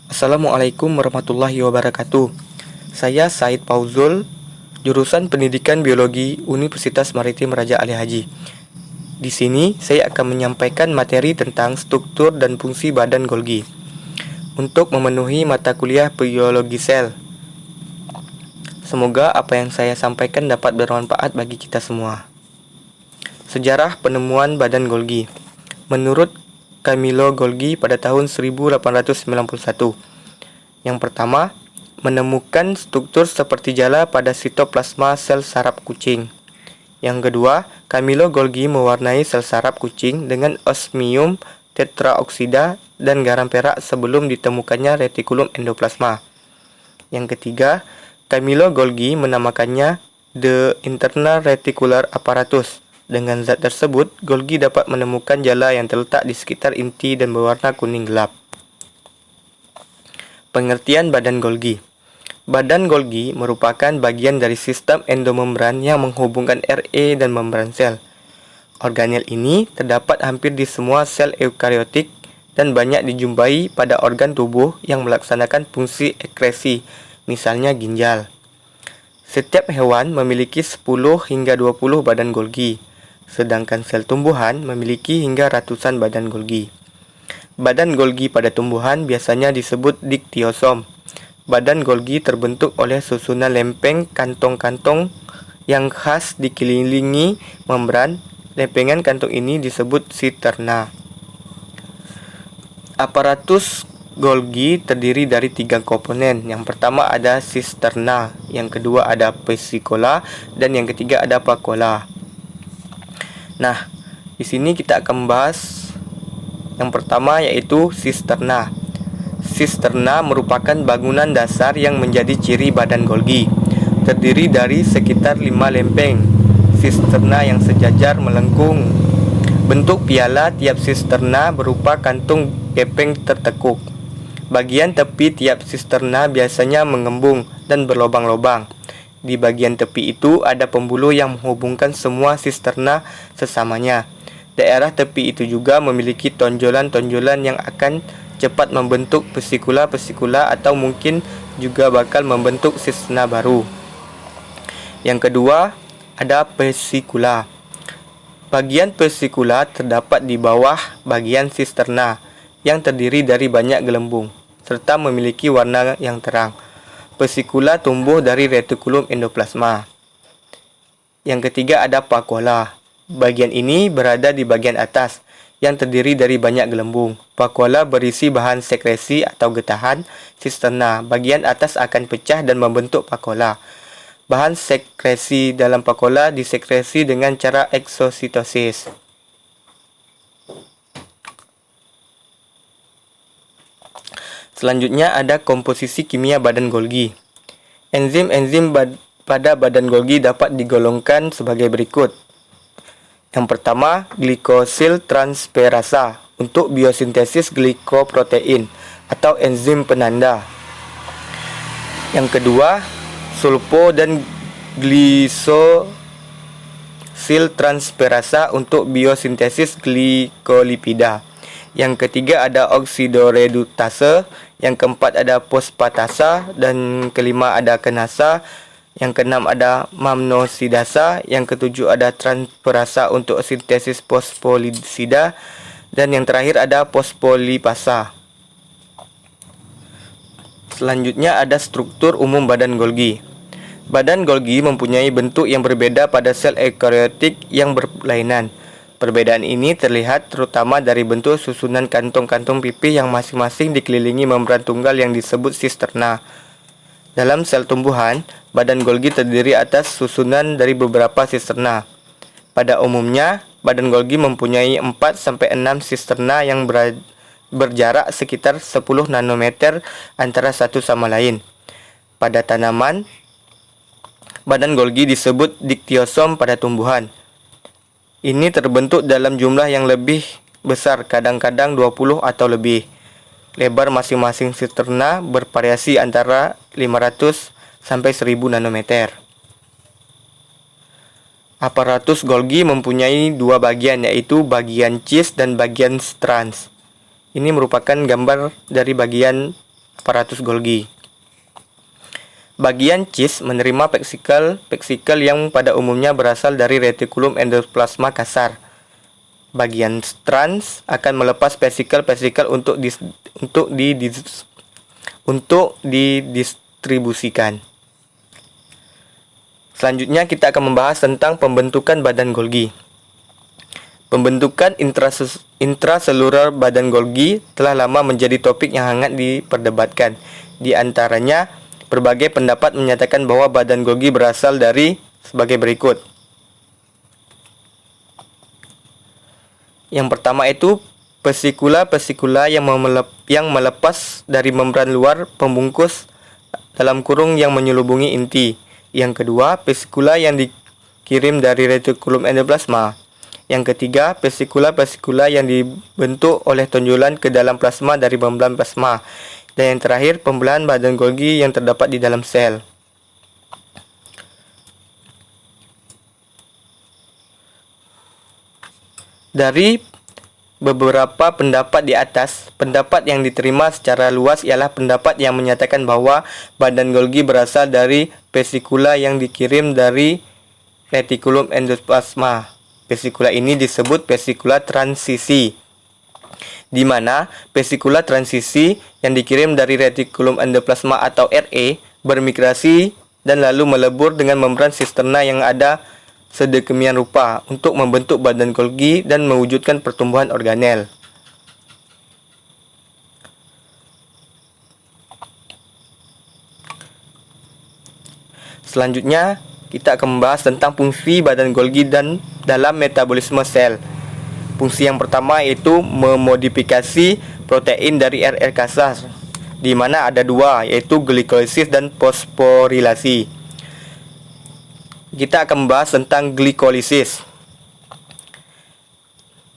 Assalamualaikum warahmatullahi wabarakatuh. Saya Said Pauzul, jurusan Pendidikan Biologi Universitas Maritim Raja Ali Haji. Di sini saya akan menyampaikan materi tentang struktur dan fungsi badan Golgi untuk memenuhi mata kuliah biologi sel. Semoga apa yang saya sampaikan dapat bermanfaat bagi kita semua. Sejarah penemuan badan Golgi. Menurut Camillo Golgi pada tahun 1891. Yang pertama, menemukan struktur seperti jala pada sitoplasma sel saraf kucing. Yang kedua, Camillo Golgi mewarnai sel saraf kucing dengan osmium tetraoksida dan garam perak sebelum ditemukannya retikulum endoplasma. Yang ketiga, Camillo Golgi menamakannya the internal reticular apparatus. Dengan zat tersebut, Golgi dapat menemukan jala yang terletak di sekitar inti dan berwarna kuning gelap. Pengertian badan Golgi. Badan Golgi merupakan bagian dari sistem endomembran yang menghubungkan RE dan membran sel. Organel ini terdapat hampir di semua sel eukariotik dan banyak dijumpai pada organ tubuh yang melaksanakan fungsi ekskresi, misalnya ginjal. Setiap hewan memiliki 10 hingga 20 badan Golgi, sedangkan sel tumbuhan memiliki hingga ratusan badan Golgi. Badan Golgi pada tumbuhan biasanya disebut diktiosom. Badan Golgi terbentuk oleh susunan lempeng kantong-kantong yang khas dikelilingi membran. Lempengan kantong ini disebut sisterna. Aparatus Golgi terdiri dari 3 komponen. Yang pertama ada sisterna, yang kedua ada vesicola, dan yang ketiga ada vacuola. Nah, di sini kita akan membahas yang pertama yaitu sisterna. Sisterna merupakan bangunan dasar yang menjadi ciri badan Golgi. Terdiri dari sekitar 5 lempeng sisterna yang sejajar melengkung. Bentuk piala tiap sisterna berupa kantung gepeng tertekuk. Bagian tepi tiap sisterna biasanya mengembung dan berlobang-lobang. Di bagian tepi itu ada pembuluh yang menghubungkan semua sisterna sesamanya. Daerah tepi itu juga memiliki tonjolan-tonjolan yang akan cepat membentuk vesikula-vesikula atau mungkin juga bakal membentuk sisterna baru. Yang kedua, ada vesikula. Bagian vesikula terdapat di bawah bagian sisterna yang terdiri dari banyak gelembung serta memiliki warna yang terang. Vesikula tumbuh dari retikulum endoplasma. Yang ketiga ada vacuola. Bagian ini berada di bagian atas yang terdiri dari banyak gelembung. Vacuola berisi bahan sekresi atau getahan sisterna. Bagian atas akan pecah dan membentuk vacuola. Bahan sekresi dalam vacuola disekresi dengan cara eksositosis. Selanjutnya ada komposisi kimia badan Golgi. Enzim-enzim pada badan Golgi dapat digolongkan sebagai berikut. Yang pertama, glikosil transferasa untuk biosintesis glikoprotein atau enzim penanda. Yang kedua, sulfo dan glisosil transferasa untuk biosintesis glikolipida. Yang ketiga ada oksidoredutase, yang keempat ada fosfatasa, dan kelima ada kenasa, yang keenam ada mamnosidasa, yang ketujuh ada transferasa untuk sintesis fosfolisida, dan yang terakhir ada fosfolipasa. Selanjutnya ada struktur umum badan Golgi. Badan Golgi mempunyai bentuk yang berbeda pada sel eukariotik yang berlainan. Perbedaan ini terlihat terutama dari bentuk susunan kantong-kantong pipih yang masing-masing dikelilingi membran tunggal yang disebut sisterna. Dalam sel tumbuhan, badan Golgi terdiri atas susunan dari beberapa sisterna. Pada umumnya, badan Golgi mempunyai 4-6 sisterna yang berjarak sekitar 10 nanometer antara satu sama lain. Pada tanaman, badan Golgi disebut diktiosom pada tumbuhan. Ini terbentuk dalam jumlah yang lebih besar, kadang-kadang 20 atau lebih. Lebar masing-masing sisterna bervariasi antara 500 sampai 1000 nanometer. Aparatus Golgi mempunyai 2 bagian, yaitu bagian cis dan bagian strans. Ini merupakan gambar dari bagian aparatus Golgi. Bagian cis menerima vesikel yang pada umumnya berasal dari retikulum endoplasma kasar. Bagian trans akan melepas vesikel untuk didistribusikan. Selanjutnya kita akan membahas tentang pembentukan badan Golgi. Pembentukan intraseluler badan Golgi telah lama menjadi topik yang hangat diperdebatkan. Di antaranya, berbagai pendapat menyatakan bahwa badan Golgi berasal dari sebagai berikut. Yang pertama itu vesikula yang melepas dari membran luar pembungkus dalam kurung yang menyelubungi inti. Yang kedua, vesikula yang dikirim dari retikulum endoplasma. Yang ketiga, vesikula yang dibentuk oleh tonjolan ke dalam plasma dari membran plasma. Dan yang terakhir, pembelahan badan Golgi yang terdapat di dalam sel. Dari beberapa pendapat di atas, pendapat yang diterima secara luas ialah pendapat yang menyatakan bahwa badan Golgi berasal dari vesikula yang dikirim dari retikulum endoplasma. Vesikula ini disebut vesikula transisi, di mana vesikula transisi yang dikirim dari retikulum endoplasma atau RA bermigrasi dan lalu melebur dengan membran sisterna yang ada sedemikian rupa untuk membentuk badan Golgi dan mewujudkan pertumbuhan organel. Selanjutnya, kita akan membahas tentang fungsi badan Golgi dan dalam metabolisme sel. Fungsi yang pertama yaitu memodifikasi protein dari RR kasar, di mana ada dua, yaitu glikolisis dan fosforilasi. Kita akan membahas tentang glikolisis.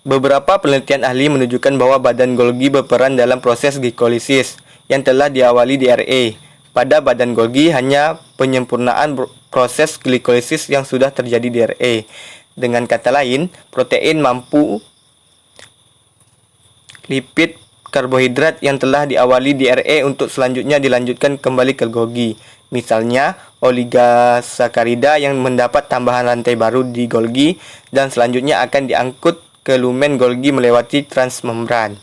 Beberapa penelitian ahli menunjukkan bahwa badan Golgi berperan dalam proses glikolisis yang telah diawali di RA. Pada badan Golgi hanya penyempurnaan proses glikolisis yang sudah terjadi di RA. Dengan kata lain, protein mampu lipid karbohidrat yang telah diawali di RA untuk selanjutnya dilanjutkan kembali ke Golgi. Misalnya, oligosakarida yang mendapat tambahan rantai baru di Golgi dan selanjutnya akan diangkut ke lumen Golgi melewati transmembran.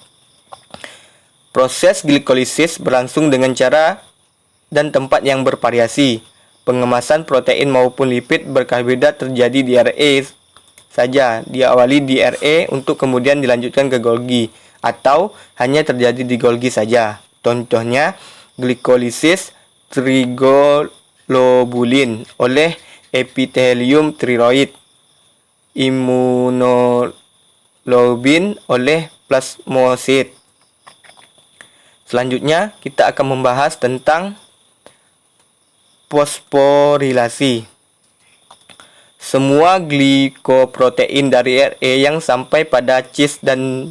Proses glikolisis berlangsung dengan cara dan tempat yang bervariasi. Pengemasan protein maupun lipid berkarbohidrat terjadi di RA saja, diawali di RA untuk kemudian dilanjutkan ke Golgi, atau hanya terjadi di Golgi saja. Contohnya, glikolisis triglobulin oleh epithelium tiroid, immunoglobulin oleh plasmosit. Selanjutnya, kita akan membahas tentang fosforilasi. Semua glikoprotein dari RA yang sampai pada cis dan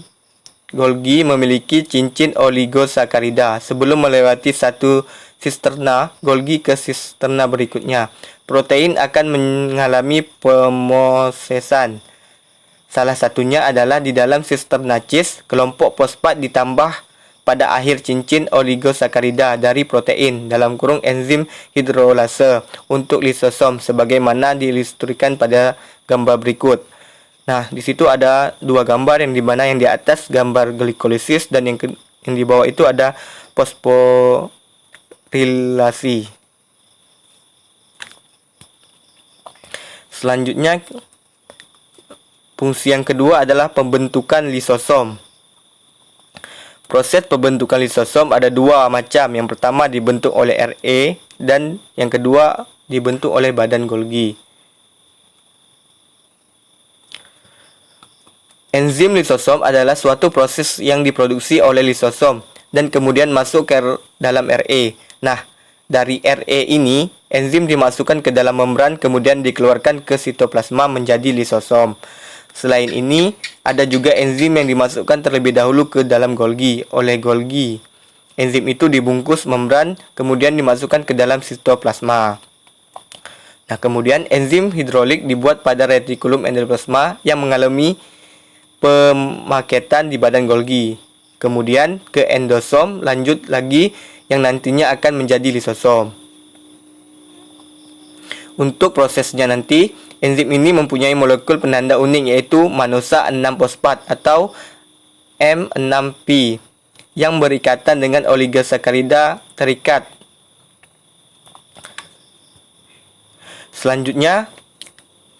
Golgi memiliki cincin oligosakarida. Sebelum melewati satu sisterna Golgi ke sisterna berikutnya, protein akan mengalami pemosesan. Salah satunya adalah di dalam sisterna cis, kelompok fosfat ditambah pada akhir cincin oligosakarida dari protein dalam kurung enzim hidrolase untuk lisosom sebagaimana diilustrasikan pada gambar berikut. Nah, di situ ada dua gambar yang dimana yang di atas gambar glikolisis dan yang di bawah itu ada fosforilasi. Selanjutnya, fungsi yang kedua adalah pembentukan lisosom. Proses pembentukan lisosom ada dua macam. Yang pertama dibentuk oleh RA dan yang kedua dibentuk oleh badan Golgi. Enzim lisosom adalah suatu proses yang diproduksi oleh lisosom dan kemudian masuk ke dalam RA. Nah, dari RA ini, enzim dimasukkan ke dalam membran kemudian dikeluarkan ke sitoplasma menjadi lisosom. Selain ini, ada juga enzim yang dimasukkan terlebih dahulu ke dalam Golgi oleh Golgi. Enzim itu dibungkus membran, kemudian dimasukkan ke dalam sitoplasma. Nah, kemudian enzim hidrolik dibuat pada retikulum endoplasma yang mengalami pemaketan di badan Golgi. Kemudian ke endosom, lanjut lagi yang nantinya akan menjadi lisosom. Untuk prosesnya nanti, enzim ini mempunyai molekul penanda unik yaitu manosa 6-fosfat atau M6P yang berikatan dengan oligosakarida terikat. Selanjutnya,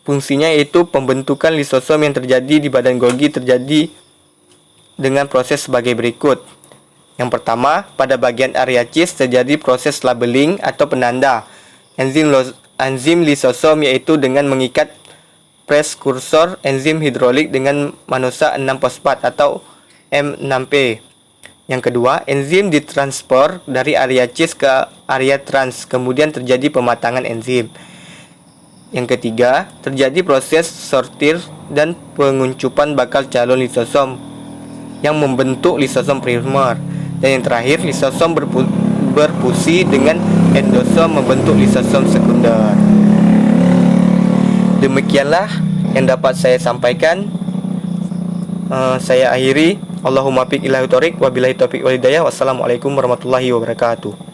fungsinya yaitu pembentukan lisosom yang terjadi di badan Golgi terjadi dengan proses sebagai berikut. Yang pertama, pada bagian area cis terjadi proses labeling atau penanda enzim lisosom yaitu dengan mengikat prekursor enzim hidrolik dengan manosa 6-fosfat atau M6P. Yang kedua, enzim ditransfer dari area cis ke area trans, kemudian terjadi pematangan enzim. Yang ketiga, terjadi proses sortir dan penguncupan bakal calon lisosom yang membentuk lisosom primer. Dan yang terakhir, lisosom berfusi dengan endosom membentuk lisosom sekunder. Demikianlah yang dapat saya sampaikan. Saya akhiri. Allahumma fiq ilahi taufiq wabillahi taufiq walhidayah. Wassalamualaikum warahmatullahi wabarakatuh.